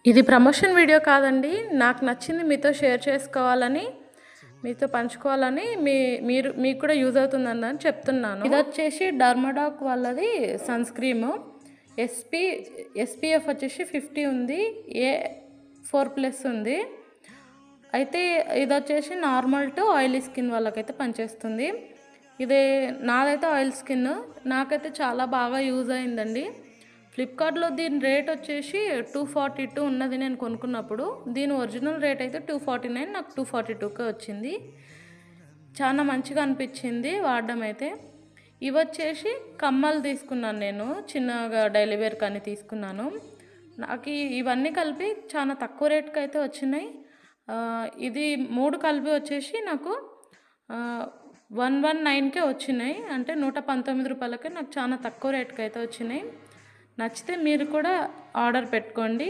ఇది promotion video కాదండి. నాకు నచ్చింది మీతో షేర్ చేసుకోవాలని, మీతో పంచుకోవాలని మీకు కూడా యూజ్ అవుతుందని చెప్తున్నాను. ఇదొచ్చేసి డర్మడాక్ వాళ్ళది సన్ స్క్రీము. ఎస్పీఎఫ్ వచ్చేసి 50 ఉంది. A4+ ఉంది. అయితే ఇదొచ్చేసి నార్మల్ టు ఆయిలీ స్కిన్ వాళ్ళకైతే పనిచేస్తుంది. నాదైతే ఆయిల్ స్కిన్. నాకైతే చాలా బాగా యూజ్ అయిందండి. ఫ్లిప్కార్ట్లో దీని రేట్ వచ్చేసి 242 ఉన్నది నేను కొనుక్కున్నప్పుడు. దీని ఒరిజినల్ రేట్ అయితే 249, నాకు 242కే వచ్చింది. చాలా మంచిగా అనిపించింది వాడడం అయితే. ఇవి వచ్చేసి కమ్మలు తీసుకున్నాను నేను, చిన్నగా డైలీ వేర్ కానీ తీసుకున్నాను. నాకు ఇవన్నీ కలిపి చాలా తక్కువ రేట్కి అయితే వచ్చినాయి. ఇది 3 కలిపి వచ్చేసి నాకు 119కే వచ్చినాయి. అంటే 119 రూపాయలకే నాకు చాలా తక్కువ రేట్కి అయితే వచ్చినాయి. నచ్చితే మీరు కూడా ఆర్డర్ పెట్టుకోండి.